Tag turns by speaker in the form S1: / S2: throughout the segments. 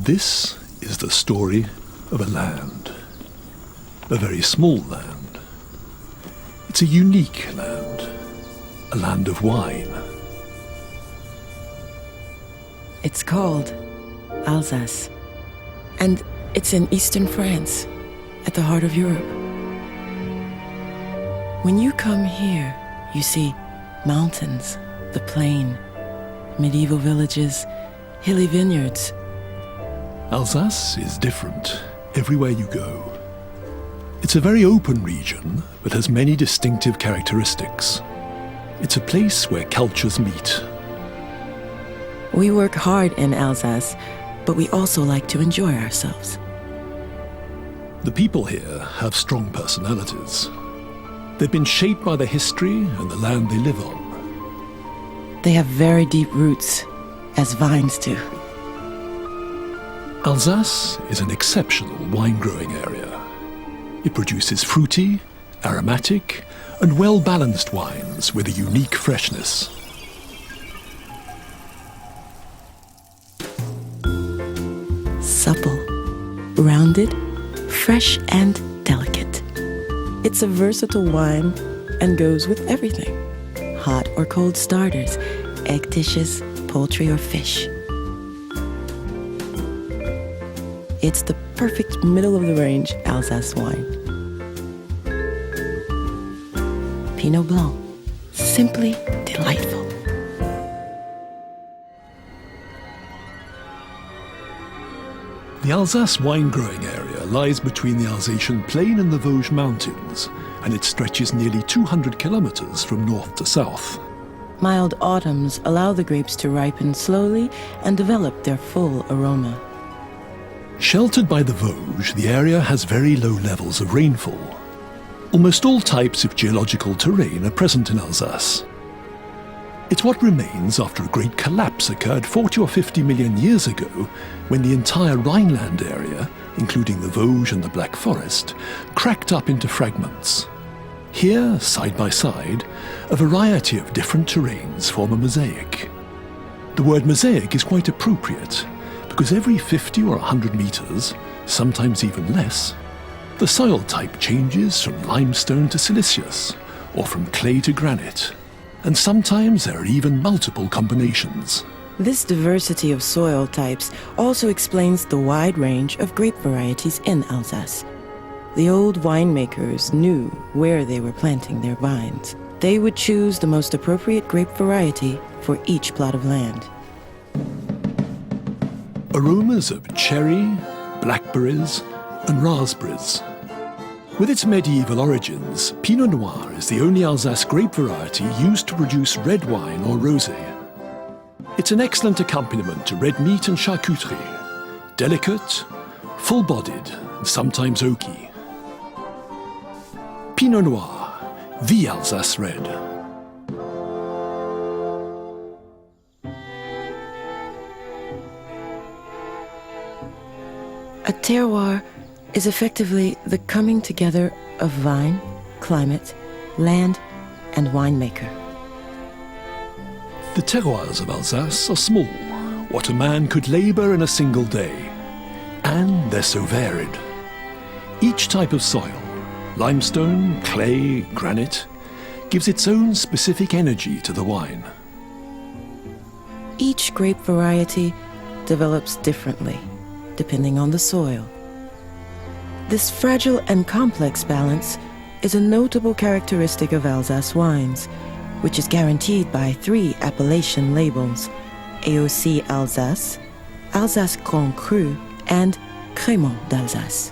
S1: This is the story of a land. A very small land. It's a unique land. A land of wine.
S2: It's called Alsace. And it's in eastern France, at the heart of Europe. When you come here, you see mountains, the plain, medieval villages, hilly vineyards.
S1: Alsace is different everywhere you go. It's a very open region, but has many distinctive characteristics. It's a place where cultures meet.
S2: We work hard in Alsace, but we also like to enjoy ourselves.
S1: The people here have strong personalities. They've been shaped by the history and the land they live on.
S2: They have very deep roots, as vines do.
S1: Alsace is an exceptional wine-growing area. It produces fruity, aromatic, and well-balanced wines with a unique freshness.
S2: Supple, rounded, fresh and delicate. It's a versatile wine and goes with everything. Hot or cold starters, egg dishes, poultry or fish. It's the perfect middle-of-the-range Alsace wine. Pinot Blanc, simply delightful.
S1: The Alsace wine-growing area lies between the Alsatian plain and the Vosges mountains, and it stretches nearly 200 kilometers from north to south.
S2: Mild autumns allow the grapes to ripen slowly and develop their full aroma.
S1: Sheltered by the Vosges, the area has very low levels of rainfall. Almost all types of geological terrain are present in Alsace. It's what remains after a great collapse occurred 40 or 50 million years ago, when the entire Rhineland area, including the Vosges and the Black Forest, cracked up into fragments. Here, side by side, a variety of different terrains form a mosaic. The word mosaic is quite appropriate, because every 50 or 100 meters, sometimes even less, the soil type changes from limestone to siliceous, or from clay to granite, and sometimes there are even multiple combinations.
S2: This diversity of soil types also explains the wide range of grape varieties in Alsace. The old winemakers knew where they were planting their vines. They would choose the most appropriate grape variety for each plot of land.
S1: Aromas of cherry, blackberries, and raspberries. With its medieval origins, Pinot Noir is the only Alsace grape variety used to produce red wine or rosé. It's an excellent accompaniment to red meat and charcuterie. Delicate, full-bodied, and sometimes oaky. Pinot Noir, the Alsace red.
S2: A terroir is effectively the coming together of vine, climate, land, and winemaker.
S1: The terroirs of Alsace are small, what a man could labor in a single day. And they're so varied. Each type of soil, limestone, clay, granite, gives its own specific energy to the wine.
S2: Each grape variety develops differently, depending on the soil. This fragile and complex balance is a notable characteristic of Alsace wines, which is guaranteed by 3 appellation labels: AOC Alsace, Alsace Grand Cru, and Crémant d'Alsace.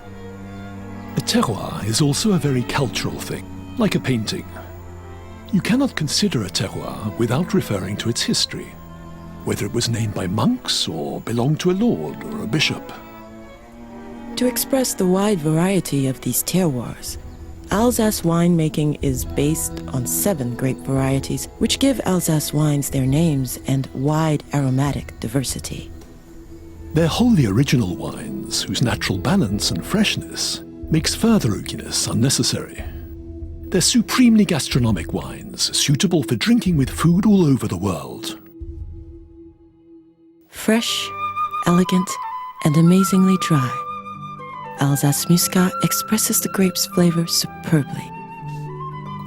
S1: A terroir is also a very cultural thing, like a painting. You cannot consider a terroir without referring to its history, whether it was named by monks or belonged to a lord or a bishop.
S2: To express the wide variety of these terroirs, Alsace winemaking is based on 7 grape varieties, which give Alsace wines their names and wide aromatic diversity.
S1: They're wholly original wines, whose natural balance and freshness makes further oakiness unnecessary. They're supremely gastronomic wines, suitable for drinking with food all over the world.
S2: Fresh, elegant, and amazingly dry. Alsace Muscat expresses the grape's flavor superbly.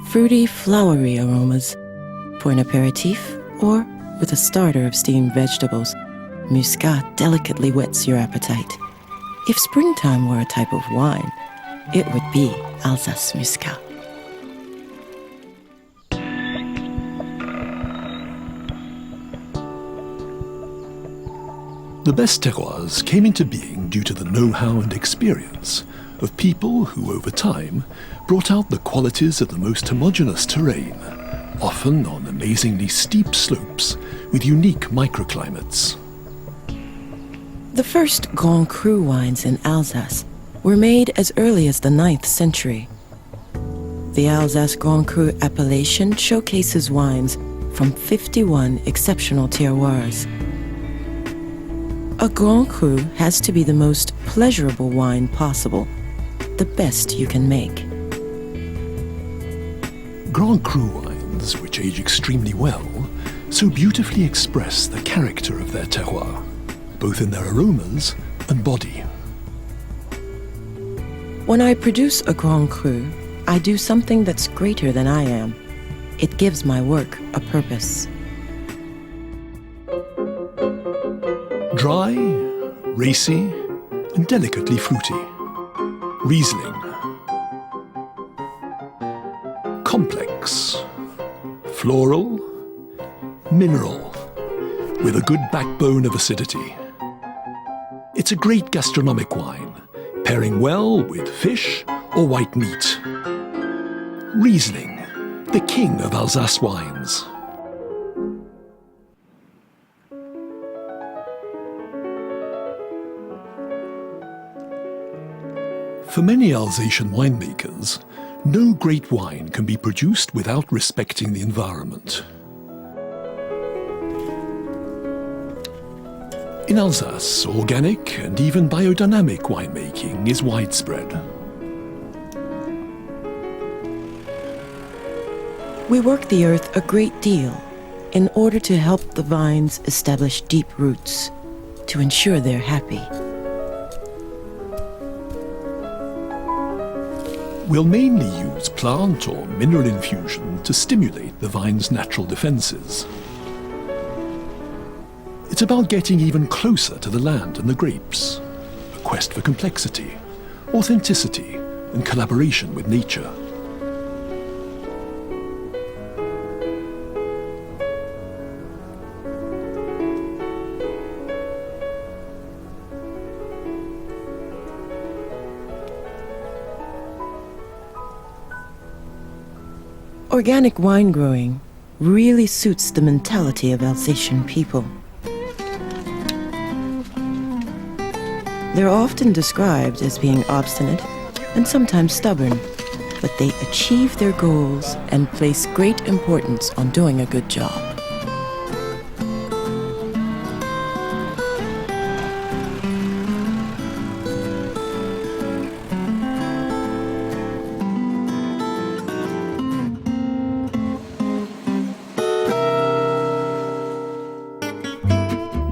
S2: Fruity, flowery aromas. For an aperitif or with a starter of steamed vegetables, Muscat delicately whets your appetite. If springtime were a type of wine, it would be Alsace Muscat.
S1: The best terroirs came into being due to the know-how and experience of people who, over time, brought out the qualities of the most homogeneous terrain, often on amazingly steep slopes with unique microclimates.
S2: The first Grand Cru wines in Alsace were made as early as the 9th century. The Alsace Grand Cru appellation showcases wines from 51 exceptional terroirs. A Grand Cru has to be the most pleasurable wine possible, the best you can make.
S1: Grand Cru wines, which age extremely well, so beautifully express the character of their terroir, both in their aromas and body.
S2: When I produce a Grand Cru, I do something that's greater than I am. It gives my work a purpose.
S1: Dry, racy, and delicately fruity. Riesling. Complex. Floral. Mineral. With a good backbone of acidity. It's a great gastronomic wine, pairing well with fish or white meat. Riesling, the king of Alsace wines. For many Alsatian winemakers, no great wine can be produced without respecting the environment. In Alsace, organic and even biodynamic winemaking is widespread.
S2: We work the earth a great deal in order to help the vines establish deep roots, to ensure they're happy.
S1: We'll mainly use plant or mineral infusion to stimulate the vine's natural defenses. It's about getting even closer to the land and the grapes, a quest for complexity, authenticity, and collaboration with nature.
S2: Organic wine growing really suits the mentality of Alsatian people. They're often described as being obstinate and sometimes stubborn, but they achieve their goals and place great importance on doing a good job.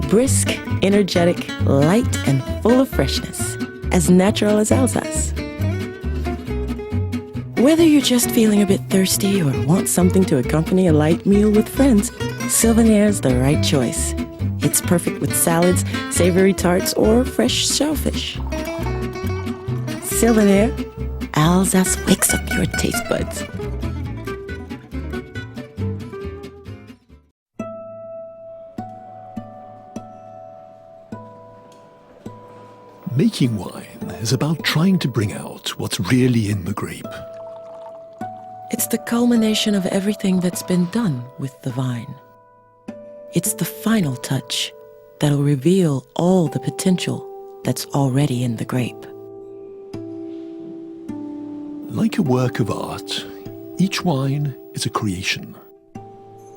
S2: Brisk, energetic, light, and full of freshness, as natural as Alsace. Whether you're just feeling a bit thirsty or want something to accompany a light meal with friends, Sylvanaire's the right choice. It's perfect with salads, savory tarts, or fresh shellfish. Sylvanaire, Alsace wakes up your taste buds.
S1: Making wine is about trying to bring out what's really in the grape.
S2: It's the culmination of everything that's been done with the vine. It's the final touch that'll reveal all the potential that's already in the grape.
S1: Like a work of art, each wine is a creation,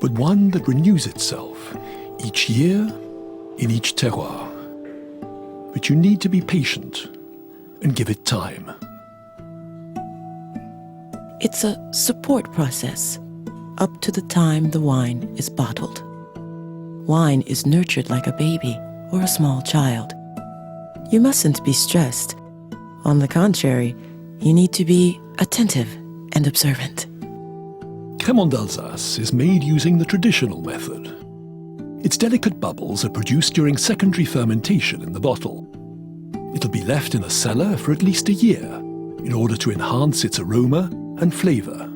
S1: but one that renews itself each year in each terroir. But you need to be patient and give it time.
S2: It's a support process up to the time the wine is bottled. Wine is nurtured like a baby or a small child. You mustn't be stressed. On the contrary, you need to be attentive and observant.
S1: Cremant d'Alsace is made using the traditional method. Its delicate bubbles are produced during secondary fermentation in the bottle. It'll be left in a cellar for at least a year in order to enhance its aroma and flavour.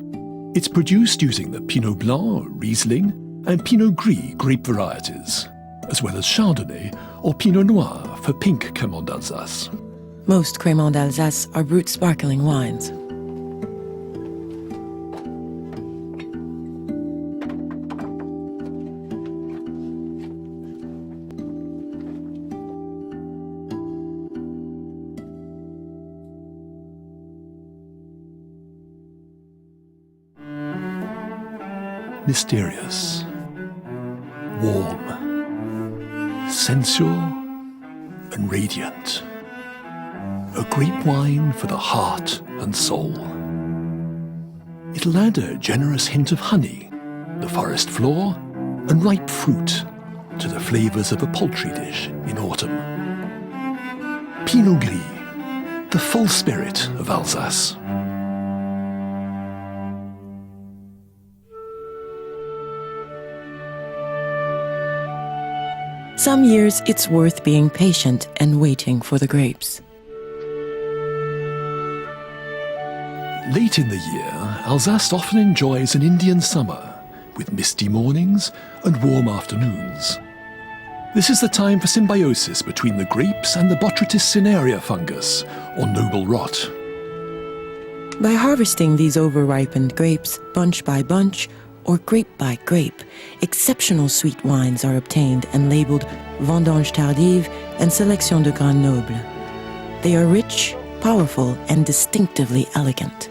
S1: It's produced using the Pinot Blanc, Riesling, and Pinot Gris grape varieties, as well as Chardonnay or Pinot Noir for pink Cremant d'Alsace.
S2: Most Cremant d'Alsace are brut sparkling wines.
S1: Mysterious, warm, sensual, and radiant. A grape wine for the heart and soul. It'll add a generous hint of honey, the forest floor, and ripe fruit to the flavours of a poultry dish in autumn. Pinot Gris, the full spirit of Alsace.
S2: Some years it's worth being patient and waiting for the grapes.
S1: Late in the year, Alsace often enjoys an Indian summer, with misty mornings and warm afternoons. This is the time for symbiosis between the grapes and the Botrytis cinerea fungus, or noble rot.
S2: By harvesting these over-ripened grapes bunch by bunch, or grape by grape, exceptional sweet wines are obtained and labeled Vendange tardive and Sélection de Grains Nobles. They are rich, powerful, and distinctively elegant.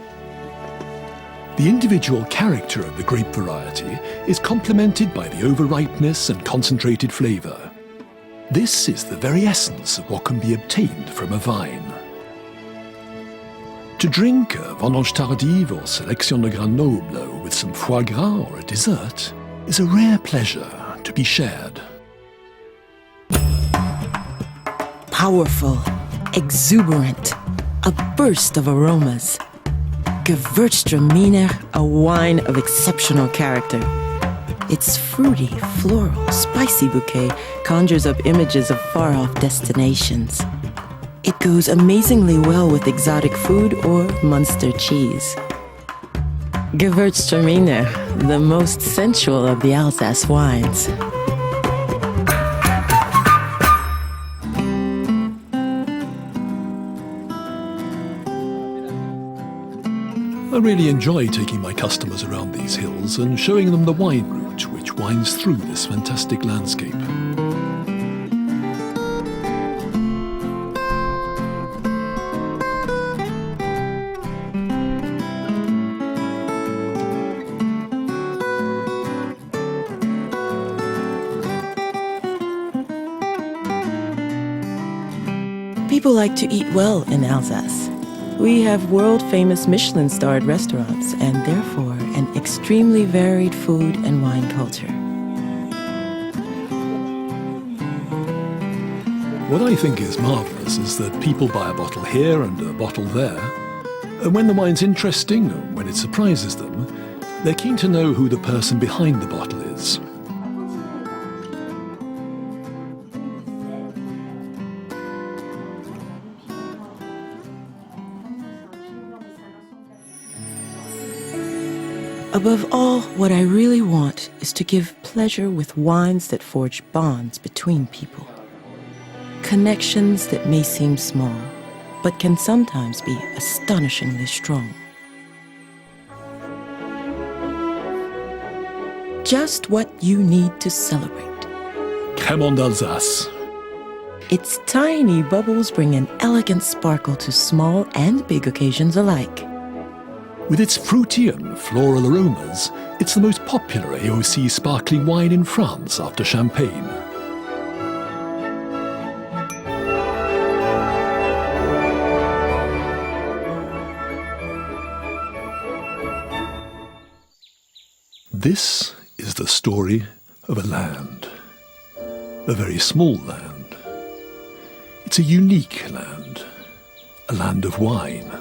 S1: The individual character of the grape variety is complemented by the overripeness and concentrated flavour. This is the very essence of what can be obtained from a vine. To drink a Vendange tardive or Sélection de Grains Nobles with some foie gras or a dessert is a rare pleasure to be shared.
S2: Powerful, exuberant, a burst of aromas. Gewürztraminer, a wine of exceptional character. Its fruity, floral, spicy bouquet conjures up images of far-off destinations. It goes amazingly well with exotic food or Munster cheese. Gewürztraminer, the most sensual of the Alsace wines.
S1: I really enjoy taking my customers around these hills and showing them the wine route which winds through this fantastic landscape.
S2: People like to eat well in Alsace. We have world-famous Michelin-starred restaurants and therefore an extremely varied food and wine culture.
S1: What I think is marvellous is that people buy a bottle here and a bottle there, and when the wine's interesting or when it surprises them, they're keen to know who the person behind the bottle is.
S2: Above all, what I really want is to give pleasure with wines that forge bonds between people. Connections that may seem small, but can sometimes be astonishingly strong. Just what you need to celebrate.
S1: Cremant d'Alsace.
S2: Its tiny bubbles bring an elegant sparkle to small and big occasions alike.
S1: With its fruity and floral aromas, it's the most popular AOC sparkling wine in France after Champagne. This is the story of a land, a very small land. It's a unique land, a land of wine.